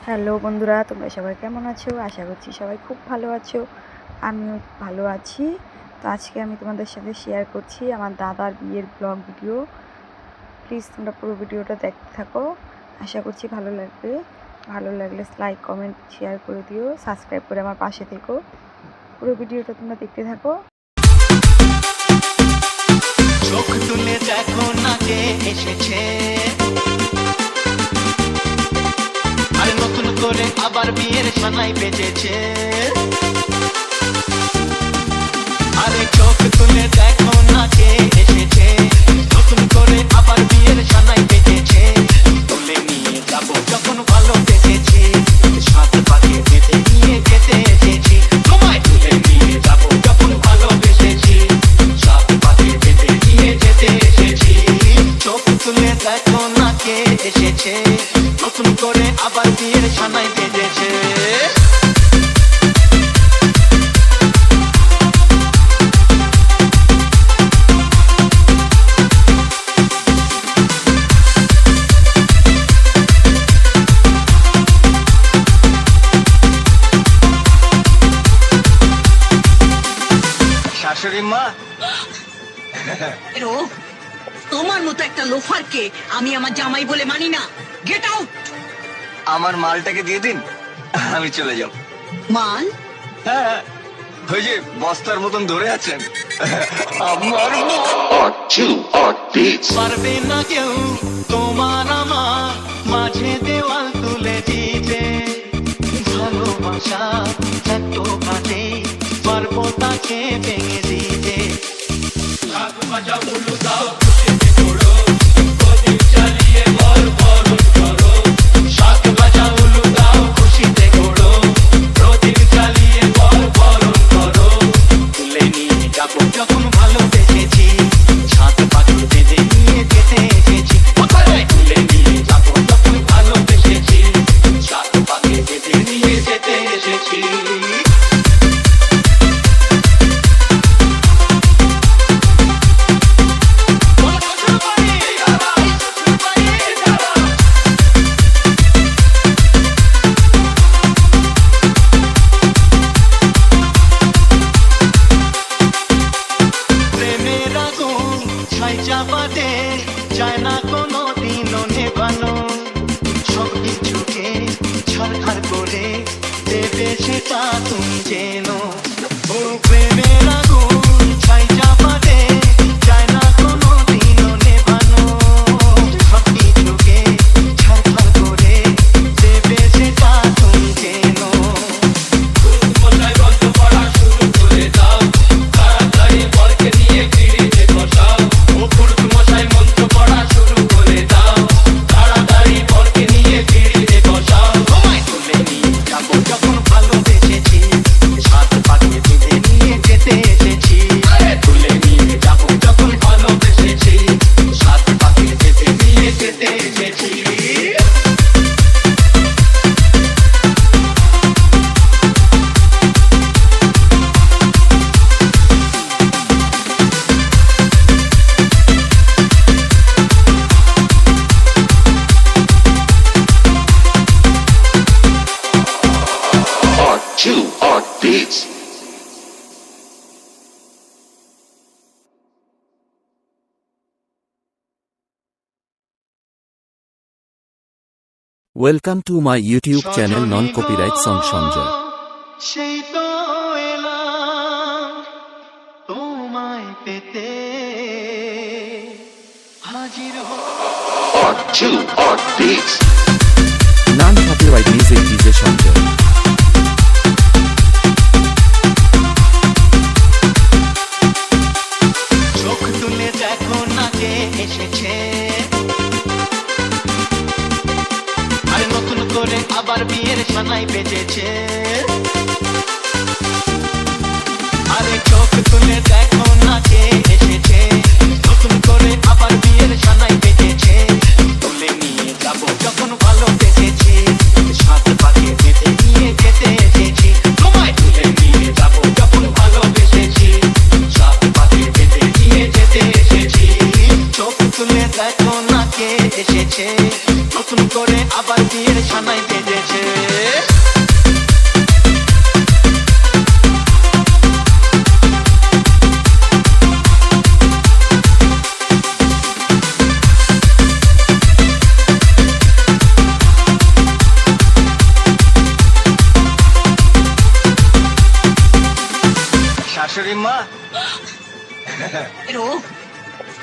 Hello বন্ধুরা, তোমরা সবাই কেমন আছো? আশা করছি সবাই খুব ভালো আছো। আমিও ভালো আছি। তো আজকে আমি তোমাদের সাথে শেয়ার করছি আমার দাদার বিয়ের ব্লগ ভিডিও। প্লিজ তোমরা পুরো ভিডিওটা দেখতে থাকো, আশা করছি ভালো লাগবে। ভালো লাগলে লাইক কমেন্ট শেয়ার করে দিও, সাবস্ক্রাইব করে আমার পাশে থেকো। পুরো ভিডিওটা তোমরা দেখতে থাকো। চোখ তুলে দেখো না কে এসেছে, আর নতুন করে আবার বিয়ের সানাই বেজেছে। আরে চোখ তুলে দেখো না কে এসেছে, নতুন করে আবার বিয়ের সানাই বেজেছে। তুলে নিয়ে যাবো যখন ভালোবেসেছি, সাত পাকে বেঁধে নিয়ে যেতে এসেছি। তোমায় তুলে নিয়ে যাবো যখন ভালোবেসেছি, সাত পাকে বেঁধে নিয়ে যেতে এসেছি। চোখ তুলে দেখো না কে এসেছে, নতুন করে আবার বিয়ের সানাই বেজেছে। শাশুড়ি মা, তোমার মতো একটা লোফারকে আমি আমার জামাই বলে মানি না। Get out. আমার মালটাকে দিয়ে দিন, আমি চলে যাব। মাল? হ্যাঁ, ওই যে বস্তার মতন ধরে আছেন। আমার পারবে না কেউ তোমার আমার মাঝে দেওয়াল তুলে দিতে। ভালোবাসা এত কাটে, পারবো তাকে ভেঙে দিতে। যখন ভালোবেসেছি, সাত পাখি বেঁধে নিয়ে যেতে এসেছি। তুলে নিয়ে যাবো যখন ভালোবেসেছি, সাত পাখি বেঁধে নিয়ে যেতে এসেছি। চাপাতে যায় না কোনো দিনও নেবানো, সব কিছুকে ছাড়খাড় করে দেবে সেটা তুমি যেন। ও প্রেমের আগুন ছাই চাপাতে যায় না কোনো দিনও নেবানো, সব কিছুকে ছাড়খাড় করে দেবে সেটা তুমি যেন। বন্ধ করা শুরু করে দাও, তাড়াতাড়ি বরকে নিয়ে ফিরিতে বসাও। মশাই মন্ত্র পড়া শুরু করে দাও, তাড়াতাড়ি বরকে নিয়ে ফিরিতে বসাও। তোমায় তুলে নিয়ে যাবো যখন ভালোবেসেছি, সাত পাখি বেঁধে নিয়ে যেতে এসেছি। তুলে নিয়ে যাবো যখন ভালোবেসেছি, সাত পাখি বেঁধে নিয়ে যেতে এসেছি। Welcome to my YouTube channel Non-Copyright Song Sanjay. সেই তো এলাম তোমায় পেতে, হাজির Non-Copyright Music DJ Sanjay. চোখ তুলে দেখো না কে এসেছে, আর নতুন করে আবার বিয়ের সানাই বেজেছে। আরে চোখ তুলে দেখো না কে এসেছে, নতুন করে আবার বিয়ের সানাই বেজেছে। তুলে নিয়ে যাবো যখন ভালোবেসেছি, সাত পাখি বেঁধে নিয়ে যেতে এসেছি। তোমায় তুলে নিয়ে যাবো যখন ভালোবেসেছি, সাত পাখি বেঁধে নিয়ে যেতে এসেছি। চোখ তুলে দেখো না কে এসেছে, নতুন করে আবার বিয়ের সানাই বেজেছে। বেঁচেছে। শাশুড়ি মা, এরো,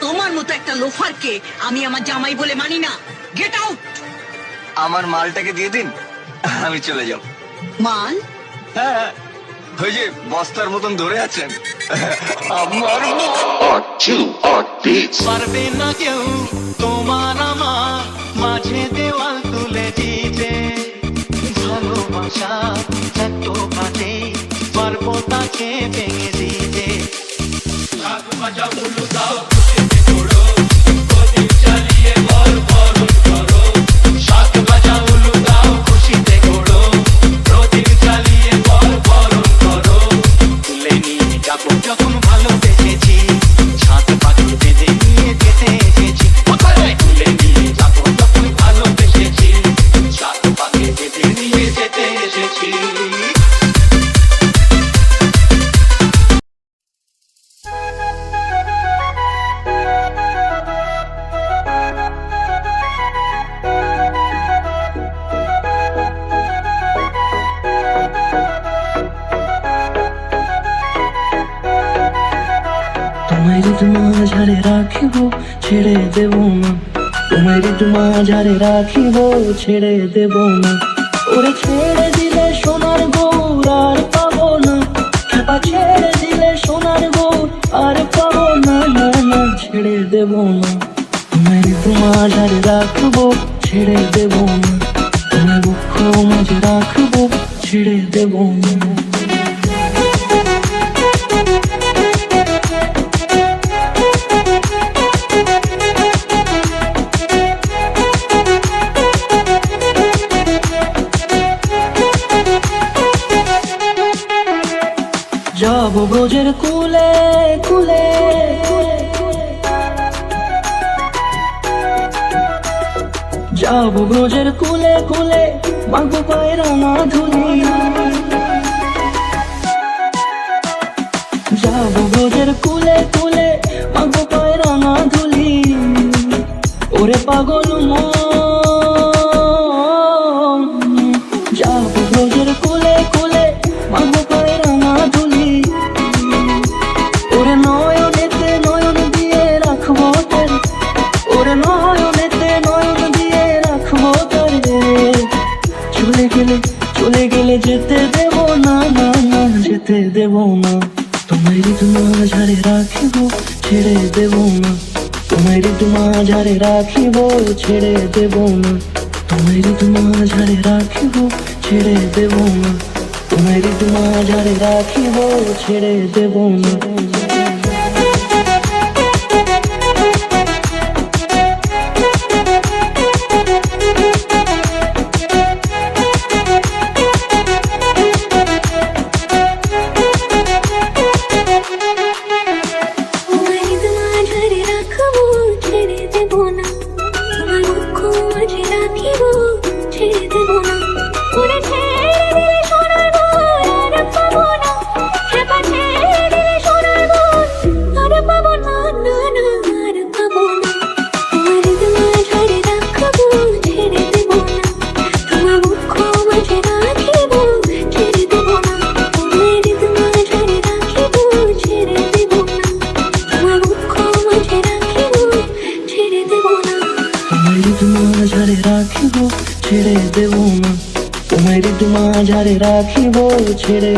তোমার মতো একটা লোফারকে আমি আমার জামাই বলে মানি না। Get out. আমার মালটাকে দিয়ে দিন, আমি চলে যাব। মাল? হ্যাঁ, ওই যে বস্তার মতন ধরে আছেন আমার পারবে না কেউ তোমার আমার মাঝে দেওয়াল তুলে দিতে। ভালোবাসা এত কাটে, পারবো তাকে ভেঙে দিতে। শাক বাজা উলু দাও, খুশিতে ঘোরো, প্রদীপ জ্বালিয়ে বরণ করো। তুলে নিয়ে যাবো যখন ভালোবেসেছি, ছাদ পাখি বেঁধে নিয়ে যেতে এসেছি। তুলে নিয়ে যাবো যখন ভালোবেসেছি, ছাদ পাখি বেঁধে নিয়ে যেতে এসেছি। তোমায় মাঝারে রাখিব ছেড়ে দেব না, তোমায় মাঝারে রাখিব ছেড়ে দেব না। ওরে ছেড়ে দিলে সোনার গৌর আর পাবো না, খেপা ছেড়ে দিলে সোনার গৌর আর পাবো না। না না ছেড়ে দেব না, তোমায় মাঝারে রাখবো ছেড়ে দেব না, তোমায় বুক মাঝে রাখবো ছেড়ে দেব না। যাব ব্রজের কুলে কুলে, যাব ব্রজের কুলে কুলে, মাগো পায়ের রাঙা ধুলি। যাব ব্রজের কুলে কুলে, মাগো পায়ের রাঙা ধুলি। ওরে পাগল মন, যাব ব্রজের কুলে কুলে, মাগো পায়ের রাঙা ধুলি। ওরে নয়নেতে নয়ন দিয়ে রাখবো তারে, ওরে নয়নেতে নয়ন দিয়ে রাখবো তারে। চলে গেলে চলে গেলে যেতে দেব না, না না যেতে দেব না। তোমায় মাঝারে রাখিব ছেড়ে দেব না, তোমায় মাঝারে রাখিব ছেড়ে দেব না। তোমায় মাঝারে রাখিব ছেড়ে দেব না, তোমায় মাঝারে রাখিব ছেড়ে দেব না। মাঝারে রাখিব ছেড়ে দেব না, তোমায় মাঝারে রাখিব ছেড়ে